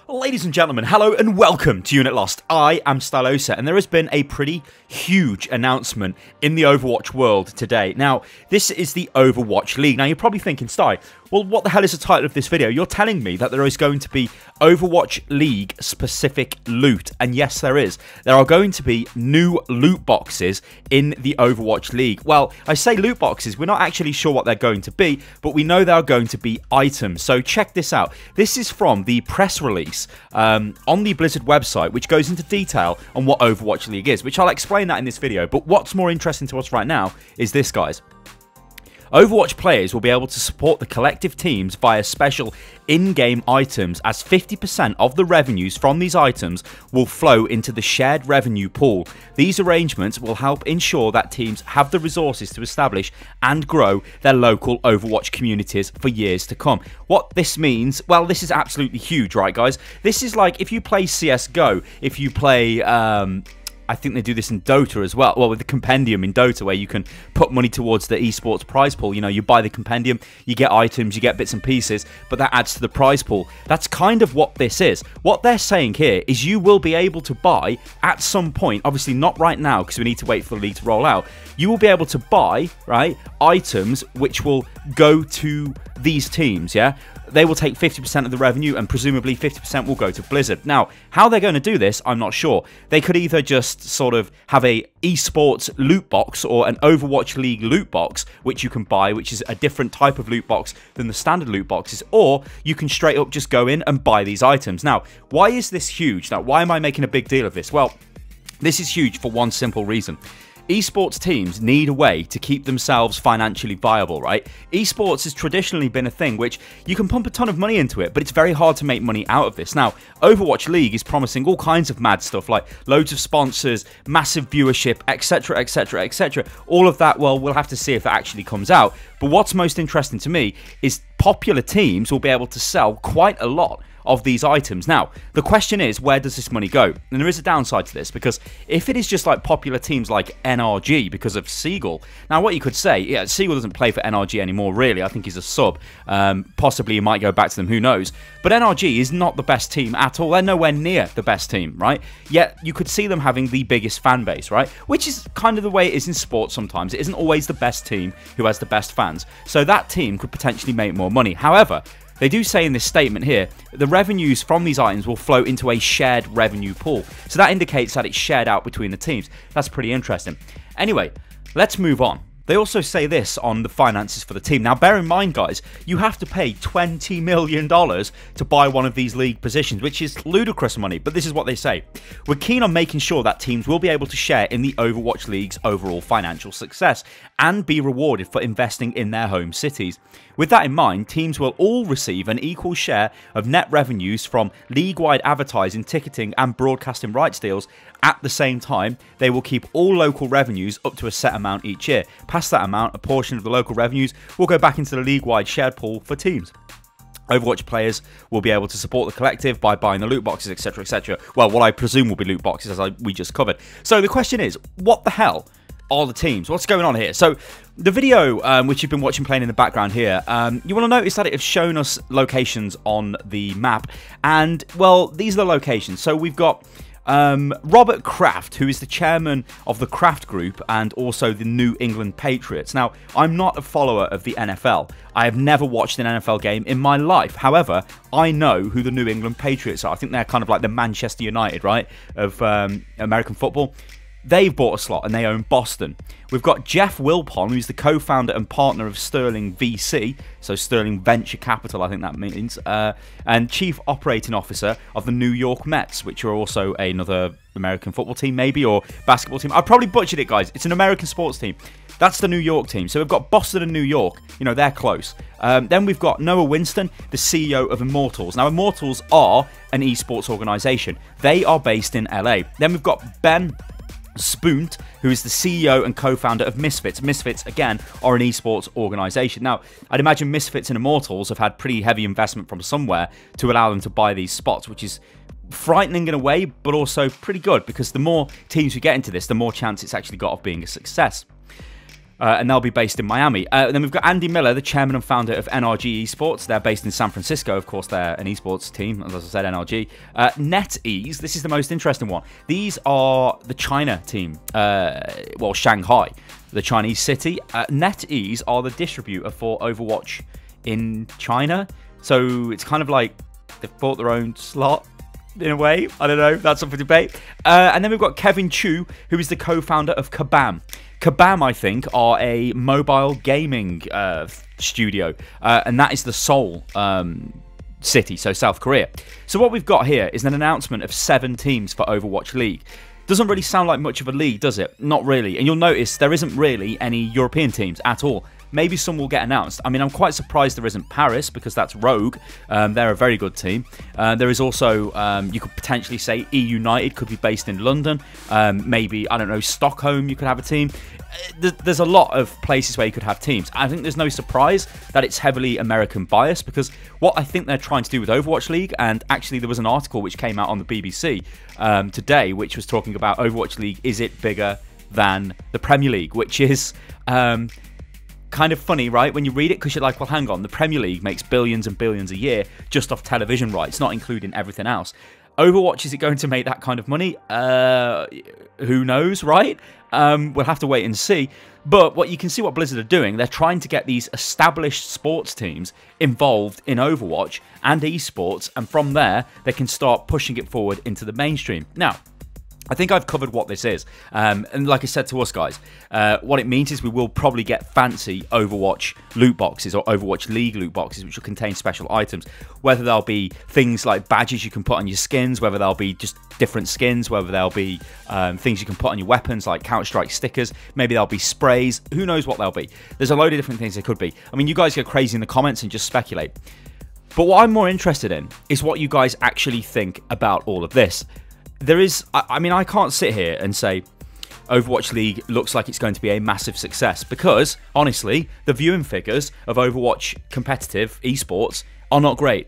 Ladies and gentlemen, hello and welcome to Unit Lost. I am S-ATAIII, and there has been a pretty huge announcement in the Overwatch world today. Now, this is the Overwatch League. Now, you're probably thinking, Sty, well, what the hell is the title of this video? You're telling me that there is going to be Overwatch League specific loot. And yes, there is. There are going to be new loot boxes in the Overwatch League. Well, I say loot boxes. We're not actually sure what they're going to be, but we know they are going to be items. So check this out. This is from the press release on the Blizzard website, which goes into detail on what Overwatch League is, which I'll explain that in this video. But what's more interesting to us right now is this, guys. Overwatch players will be able to support the collective teams via special in-game items, as 50% of the revenues from these items will flow into the shared revenue pool. These arrangements will help ensure that teams have the resources to establish and grow their local Overwatch communities for years to come. What this means, well, this is absolutely huge, right, guys? This is like if you play CSGO, if you play I think they do this in Dota as well. Well, with the compendium in Dota, where you can put money towards the esports prize pool. You know, you buy the compendium, you get items, you get bits and pieces, but that adds to the prize pool. That's kind of what this is. What they're saying here is you will be able to buy at some point, obviously not right now because we need to wait for the league to roll out. You will be able to buy, right, items which will go to these teams, yeah? They will take 50% of the revenue, and presumably 50% will go to Blizzard. Now, how they're going to do this, I'm not sure. They could either just sort of have a esports loot box or an Overwatch League loot box, which you can buy, which is a different type of loot box than the standard loot boxes, or you can straight up just go in and buy these items. Now, why is this huge? Now, why am I making a big deal of this? Well, this is huge for one simple reason. Esports teams need a way to keep themselves financially viable, right? Esports has traditionally been a thing which you can pump a ton of money into it, but it's very hard to make money out of this. Now, Overwatch League is promising all kinds of mad stuff, like loads of sponsors, massive viewership, etc, etc, etc. All of that, well, we'll have to see if that actually comes out. But what's most interesting to me is popular teams will be able to sell quite a lot of these items. Now, the question is, where does this money go? And there is a downside to this, because if it is just like popular teams like NRG because of Seagull, now what you could say, yeah, Seagull doesn't play for NRG anymore, really. I think he's a sub. Possibly he might go back to them, who knows? But NRG is not the best team at all. They're nowhere near the best team, right? Yet you could see them having the biggest fan base, right? Which is kind of the way it is in sports sometimes. It isn't always the best team who has the best fans. So that team could potentially make more money. However, they do say in this statement here, the revenues from these items will flow into a shared revenue pool. So that indicates that it's shared out between the teams. That's pretty interesting. Anyway, let's move on. They also say this on the finances for the team. Now, bear in mind, guys, you have to pay $20 million to buy one of these league positions, which is ludicrous money, but this is what they say. We're keen on making sure that teams will be able to share in the Overwatch League's overall financial success and be rewarded for investing in their home cities. With that in mind, teams will all receive an equal share of net revenues from league-wide advertising, ticketing, and broadcasting rights deals. At the same time, they will keep all local revenues up to a set amount each year. Past that amount, a portion of the local revenues will go back into the league-wide shared pool for teams. Overwatch players will be able to support the collective by buying the loot boxes, etc, etc. Well, what I presume will be loot boxes, as we just covered. So the question is, what the hell are the teams? What's going on here? So the video, which you've been watching playing in the background here, you want to notice that it has shown us locations on the map. And, well, these are the locations. So we've got Robert Kraft, who is the chairman of the Kraft Group and also the New England Patriots. Now, I'm not a follower of the NFL. I have never watched an NFL game in my life. However, I know who the New England Patriots are. I think they're kind of like the Manchester United, right, of American football. They've bought a slot and they own Boston. We've got Jeff Wilpon, who's the co-founder and partner of Sterling VC, so Sterling Venture Capital, I think that means, and Chief Operating Officer of the New York Mets, which are also another American football team, maybe, or basketball team. I probably butchered it, guys. It's an American sports team. That's the New York team. So we've got Boston and New York. You know, they're close. Then we've got Noah Winston, the CEO of Immortals. Now, Immortals are an esports organization. They are based in LA. Then we've got Ben Spunt, who is the CEO and co-founder of Misfits. Misfits, again, are an esports organisation. Now, I'd imagine Misfits and Immortals have had pretty heavy investment from somewhere to allow them to buy these spots, which is frightening in a way, but also pretty good, because the more teams we get into this, the more chance it's actually got of being a success. and they'll be based in Miami. And then we've got Andy Miller, the chairman and founder of NRG Esports. They're based in San Francisco. Of course, they're an esports team, as I said, NRG. NetEase, this is the most interesting one. These are the China team, well, Shanghai, the Chinese city. NetEase are the distributor for Overwatch in China. So it's kind of like they've bought their own slot in a way. I don't know. That's up for debate. And then we've got Kevin Chu, who is the co-founder of Kabam. Kabam, I think, are a mobile gaming studio, and that is the Seoul city, so South Korea. So what we've got here is an announcement of 7 teams for Overwatch League. Doesn't really sound like much of a league, does it? Not really. And you'll notice there isn't really any European teams at all. Maybe some will get announced. I mean, I'm quite surprised there isn't Paris, because that's Rogue. They're a very good team. There is also, you could potentially say E-United could be based in London. Maybe, I don't know, Stockholm, you could have a team. There's a lot of places where you could have teams. I think there's no surprise that it's heavily American biased, because what I think they're trying to do with Overwatch League, and actually there was an article which came out on the BBC today, which was talking about Overwatch League, is it bigger than the Premier League, which is kind of funny, right, when you read it, because you're like, well, hang on, the Premier League makes billions and billions a year just off television rights, not including everything else. Overwatch, is it going to make that kind of money? Who knows, right? We'll have to wait and see. But what you can see what Blizzard are doing, they're trying to get these established sports teams involved in Overwatch and esports, and from there, they can start pushing it forward into the mainstream. Now, I think I've covered what this is, and like I said to us guys, what it means is we will probably get fancy Overwatch loot boxes or Overwatch League loot boxes, which will contain special items, whether they'll be things like badges you can put on your skins, whether they'll be just different skins, whether they'll be things you can put on your weapons like Counter-Strike stickers, maybe they'll be sprays, who knows what they'll be. There's a load of different things they could be. I mean, you guys go crazy in the comments and just speculate. But what I'm more interested in is what you guys actually think about all of this. There is, I mean, I can't sit here and say Overwatch League looks like it's going to be a massive success, because, honestly, the viewing figures of Overwatch competitive esports are not great.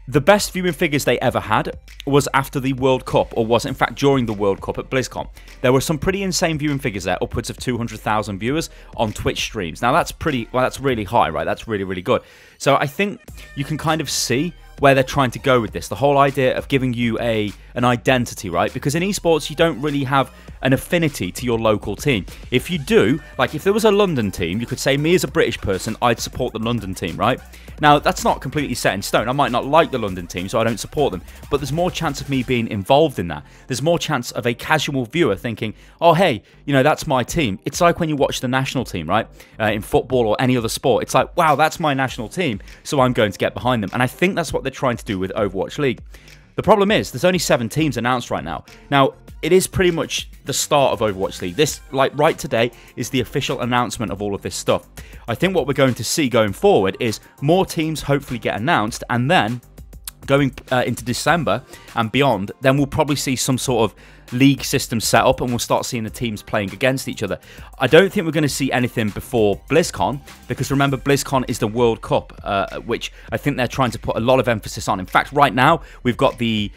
The best viewing figures they ever had was after the World Cup, or was in fact during the World Cup at BlizzCon. There were some pretty insane viewing figures there, upwards of 200,000 viewers on Twitch streams. Now that's pretty, well, that's really high, right? That's really, really good. So I think you can kind of see where they're trying to go with this. The whole idea of giving you an identity, right? Because in esports, you don't really have an affinity to your local team. If you do, like if there was a London team, you could say, me as a British person, I'd support the London team, right? Now, that's not completely set in stone. I might not like the London team, so I don't support them. But there's more chance of me being involved in that. There's more chance of a casual viewer thinking, oh, hey, you know, that's my team. It's like when you watch the national team, right? In football or any other sport. It's like, wow, that's my national team, so I'm going to get behind them. And I think that's what they're trying to do with Overwatch League. The problem is, there's only 7 teams announced right now. Now, it is pretty much the start of Overwatch League. This, like right today, is the official announcement of all of this stuff. I think what we're going to see going forward is more teams hopefully get announced, and then going into December and beyond, then we'll probably see some sort of league system set up, and we'll start seeing the teams playing against each other. I don't think we're going to see anything before BlizzCon, because remember, BlizzCon is the World Cup, which I think they're trying to put a lot of emphasis on. In fact, right now we've got the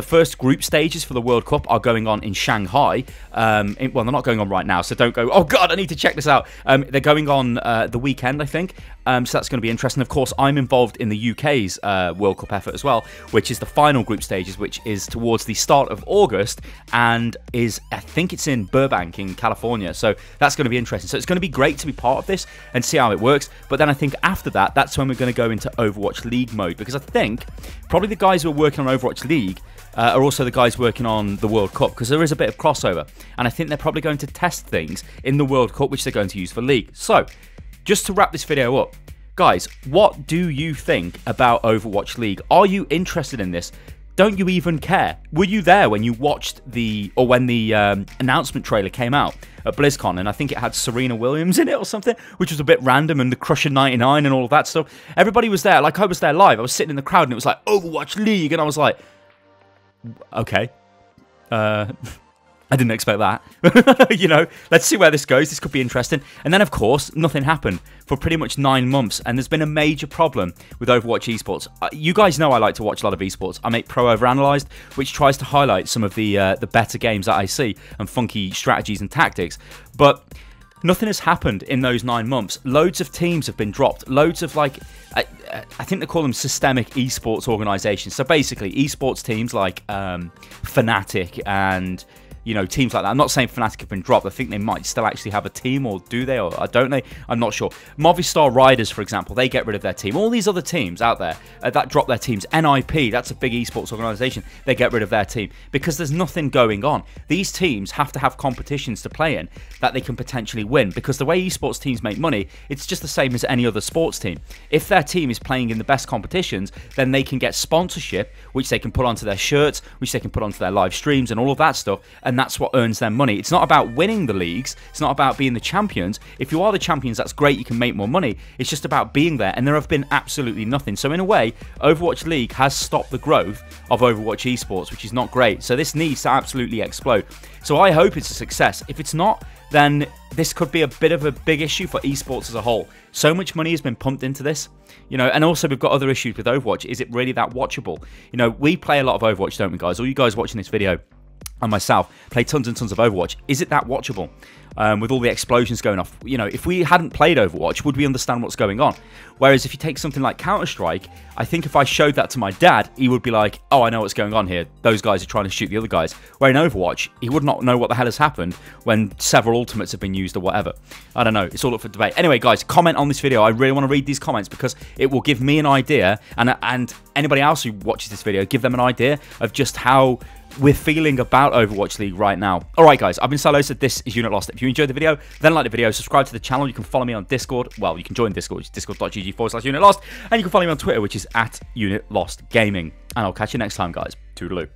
first group stages for the World Cup are going on in Shanghai. Well, they're not going on right now, so don't go, oh god, I need to check this out. They're going on the weekend, I think. So that's going to be interesting. Of course, I'm involved in the UK's World Cup effort as well, which is the final group stages, which is towards the start of August, and is, I think it's in Burbank in California. So that's going to be interesting. So it's going to be great to be part of this and see how it works. But then I think after that, that's when we're going to go into Overwatch League mode, because I think probably the guys who are working on Overwatch League are also the guys working on the World Cup, because there is a bit of crossover. And I think they're probably going to test things in the World Cup, which they're going to use for League. So just to wrap this video up, guys, what do you think about Overwatch League? Are you interested in this? Don't you even care? Were you there when you watched when the announcement trailer came out at BlizzCon, and I think it had Serena Williams in it or something, which was a bit random, and the Crusher 99 and all of that stuff. Everybody was there. Like, I was there live. I was sitting in the crowd, and it was like, Overwatch League, and I was like, okay. I didn't expect that. You know, let's see where this goes. This could be interesting. And then, of course, nothing happened for pretty much 9 months. And there's been a major problem with Overwatch esports. You guys know I like to watch a lot of esports. I make Pro Overanalyzed, which tries to highlight some of the better games that I see and funky strategies and tactics. But Nothing has happened in those 9 months. Loads of teams have been dropped. Loads of, like, I think they call them systemic esports organizations. So basically, esports teams like Fnatic and, you know, teams like that. I'm not saying Fnatic have been dropped. I think they might still actually have a team, or do they, or don't they? I'm not sure. Movistar Riders, for example, they get rid of their team. All these other teams out there that drop their teams. NIP, that's a big esports organization, they get rid of their team because there's nothing going on. These teams have to have competitions to play in that they can potentially win, because the way esports teams make money, it's just the same as any other sports team. If their team is playing in the best competitions, then they can get sponsorship, which they can put onto their shirts, which they can put onto their live streams and all of that stuff, and that's what earns them money. It's not about winning the leagues. It's not about being the champions. If you are the champions, that's great. You can make more money. It's just about being there, and there have been absolutely nothing. So in a way, Overwatch League has stopped the growth of Overwatch esports, which is not great. So this needs to absolutely explode. So I hope it's a success. If it's not, then this could be a bit of a big issue for esports as a whole. So much money has been pumped into this, you know, and also we've got other issues with Overwatch. Is it really that watchable? You know, we play a lot of Overwatch, don't we, guys? All you guys watching this video and myself play tons and tons of Overwatch. Is it that watchable with all the explosions going off? You know, if we hadn't played Overwatch, would we understand what's going on? Whereas if you take something like Counter-Strike, I think if I showed that to my dad, he would be like, oh, I know what's going on here. Those guys are trying to shoot the other guys. Where in Overwatch, he would not know what the hell has happened when several ultimates have been used or whatever. I don't know. It's all up for debate. Anyway, guys, comment on this video. I really want to read these comments because it will give me an idea, and anybody else who watches this video, give them an idea of just how we're feeling about Overwatch League right now. Alright guys, I've been Stylosa, this is Unit Lost. If you enjoyed the video, then like the video, subscribe to the channel. You can follow me on Discord. Well, you can join Discord, which is discord.gg/Unit Lost. And you can follow me on Twitter, which is @UnitLostGaming. And I'll catch you next time, guys. Toodaloo.